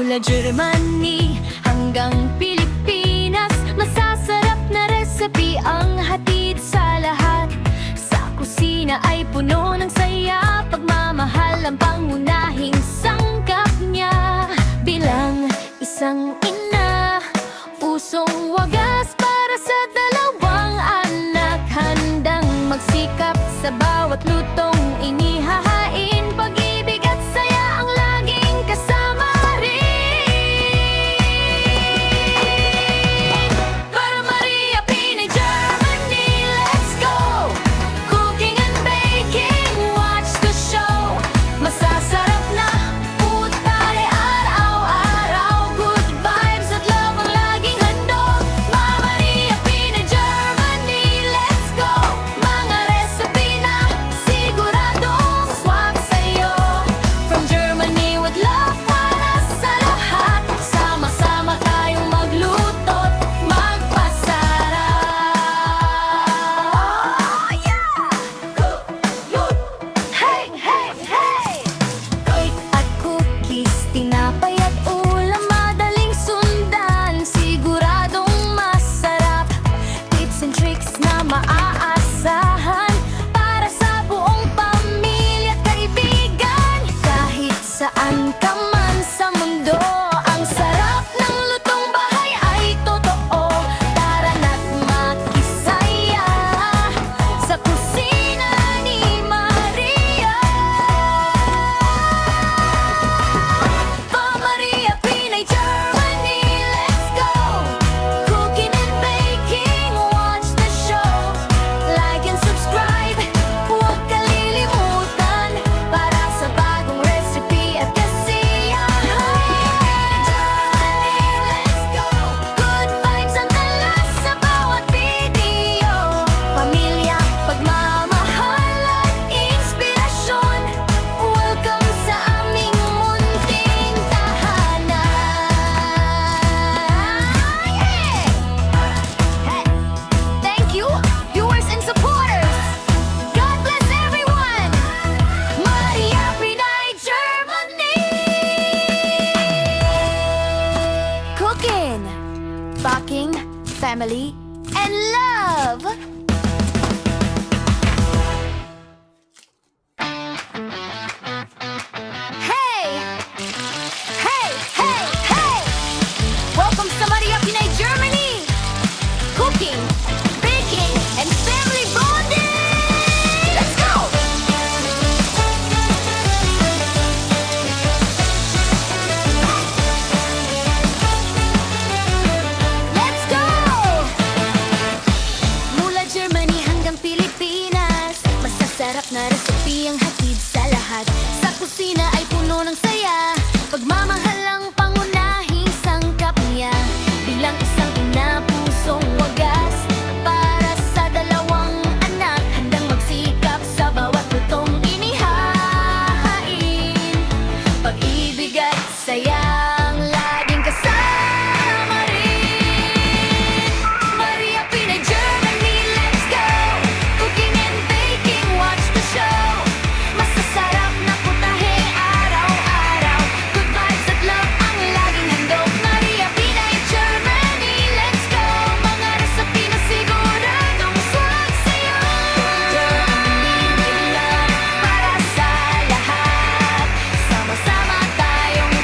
Mula Germany hanggang Pilipinas, masasarap na recipe ang hatid sa lahat. Sa kusina ay puno ng saya, pagmamahal ang pangunahing sangkap niya. Bilang isang ina, pusong wagas para sa dalawang anak, handang magsikap sa bawat lutong inihahain. Pag-ibig at saya ang laging kasama rin. Para Maria Pinay, Germany, let's go! Cooking and baking, watch the show. Masasarap na putahe araw-araw. Good vibes at love ang laging handog. Mama Maria Pinay, Germany, let's go! Mga recipe na siguradong swak sa'yo. From Germany with love para sa lahat. Sama-sama tayong magluto't magpasarap. Oh, yeah! Hey, hey, hey! Cake at cookies, tinapay at ulam, madaling sundan, siguradong masarap. Tips and tricks na maaasahan para sa buong pamilya at kaibigan. Kahit saan ka man sa mundo, ang sarap ng lutong bahay ay totoo. Tara na't makisaya sa kusina ni Maria. Pa Maria Pinay, Germany, let's go! Cooking and baking, watch the show. Like and subscribe, huwag kalilimutan para sa bagong recipe at kasiyahan. Germany, let's go! Good vibes ang tala sa bawat video. Pamilya, pagmamahal at inspirasyon. Welcome sa aming munting tahanan. Hey! Thank you, viewers and supporters. God bless everyone. Maria Pinay, Germany. Cooking, baking, family, and love. Hey! Hey, hey, hey! Welcome to Maria Pinay, Germany! Cooking, baking, and family bonding! Let's go! Let's go! Mula Germany hanggang Pilipinas, masasarap na recipe ang hatid sa lahat. Sa kusina ay puno ng saya, pagmamahal ang pangunahing sangkap niya. Bilang isang ina, pusong wagas para sa dalawang anak, handang magsikap sa bawat lutong inihahain. Pag-ibig at saya ang laging kasama rin. Maria Pinay, Germany, let's go! Cooking and baking, watch the show. Masasarap na putahe araw-araw. Good vibes at love ang laging handog. Maria Pinay, Germany, let's go! Mga recipe na siguradong swak sa'yo. Germany with love para sa lahat. Sama-sama tayong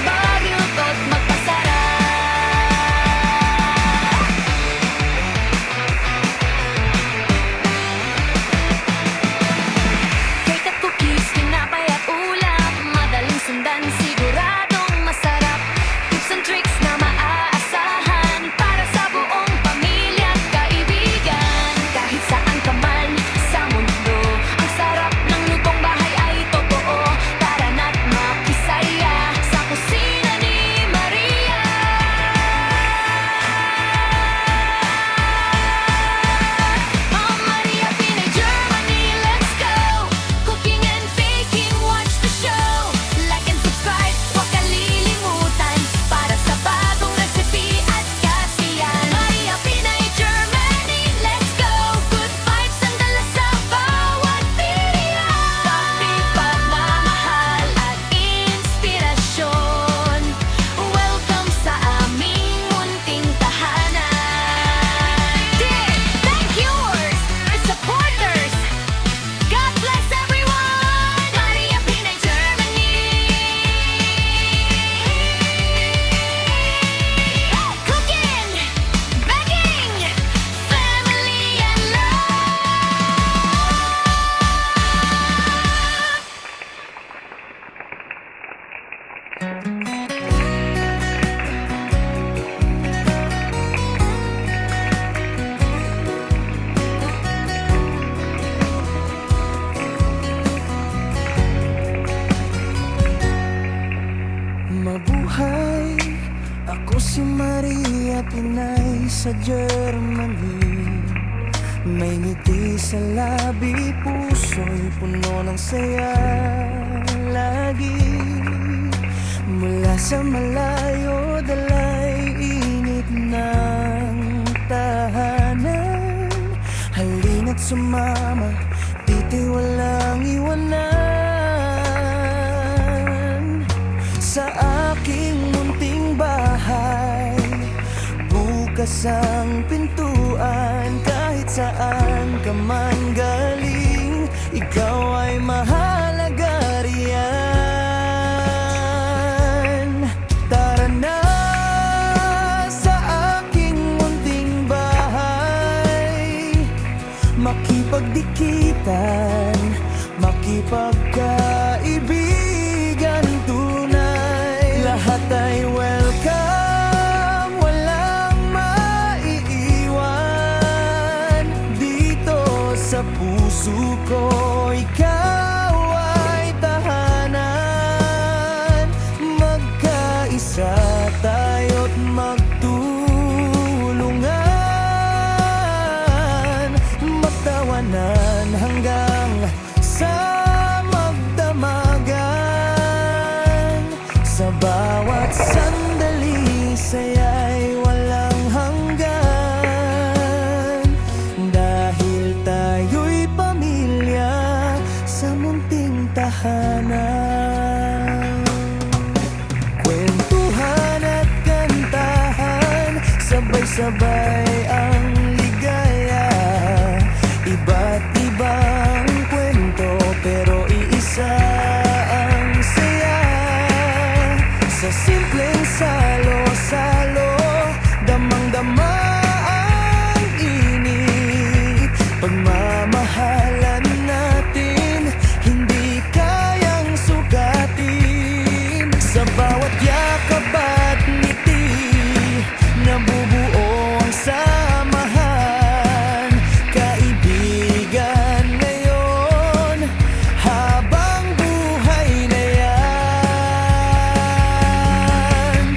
Mabuhay, ako si Maria Pinay sa Germany. May ngiti sa labi, puso'y puno ng saya lagi. Mula sa malayo, dalay init ng tahanan. Halina't sumama, dito'y walang iwanan. Sa aking munting bahay, bukas ang pintuan. Kahit saan ka man galing, ikaw ay mahalaga riyan. Tara na sa aking munting bahay, makipagdikitan, makipagkaibigan tunay. Lahat ay welcome, walang maiiwan. Dito sa puso ko, ikaw ay tahanan. Magkaisa tayo't magtulungan, magtawanan hanggang sa magdamagan. Sa bawat sandali, saya'y walang hanggan. Dahil tayo'y pamilya sa munting tahanan. Kwentuhan at kantahan, sabay-sabay ang ligaya. Iba't ibang kwento, pero iisa ang saya. Sa simpleng salo-salo, damang-dama ang init. Pagmamahalan natin, hindi kayang sukatin. Sa bawat yakap at ngiti, nabubuo ang samahan. Kaibigan ngayon, habang buhay na yan.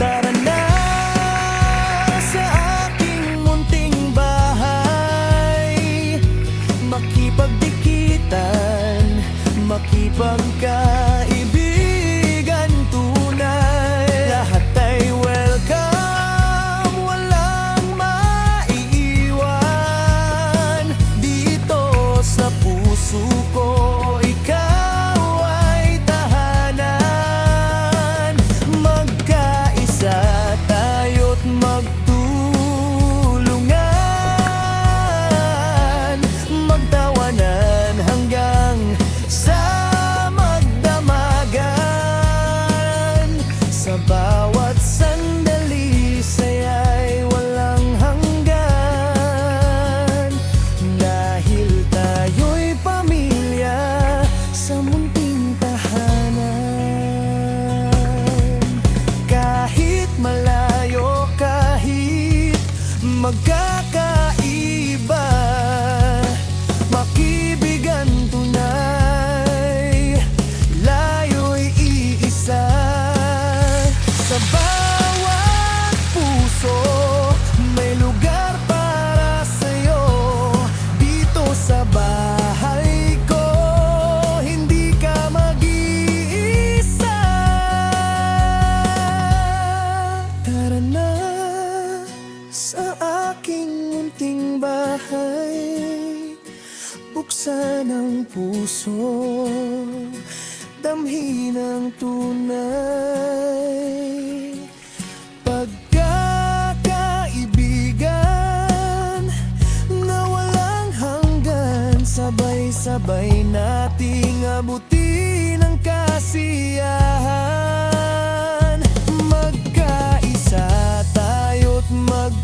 Tara na sa aking munting bahay, makipagdikitan, makipagkaibigan tunay. Lahat ay welcome, walang maiiwan. Dito sa puso ko, ikaw ay tahanan. Magkaisa tayo't magtulungan, magtawanan hanggang sa magdamagan. Sa bawat sandali, saya'y walang hanggan. Dahil tayo'y pamilya sa munting tahanan. Kahit malayo, kahit magkakaiba, makibigan tunay, layo'y iisa. Sa bawat puso, may lugar para sa'yo. Dito sa bahay ko, hindi ka mag-iisa. Tara na sa aking munting bahay, buksan ang puso, damhin ang tunay. Pagkakaibigan na walang hanggan, sabay-sabay nating abutin ang kasiyahan. Magkaisa tayo't magtulungan,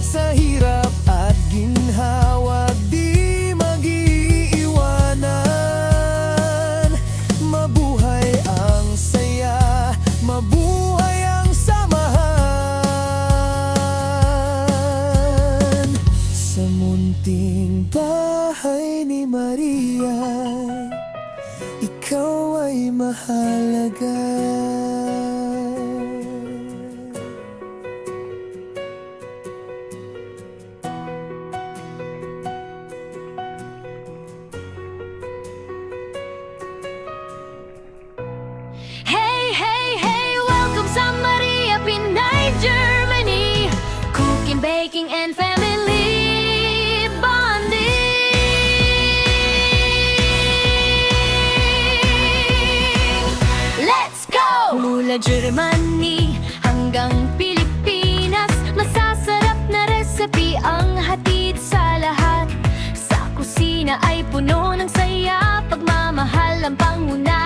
sa hirap at ginhawa di mag-iiwanan. ikaw ay mahalaga. Hey, hey, hey, welcome sa Maria Pinay, Germany. Cooking, baking, and family bonding. Let's go! Mula Germany hanggang Pilipinas, masasarap na recipe ang hatid sa lahat. Sa kusina ay puno ng saya, pagmamahal ang panguna.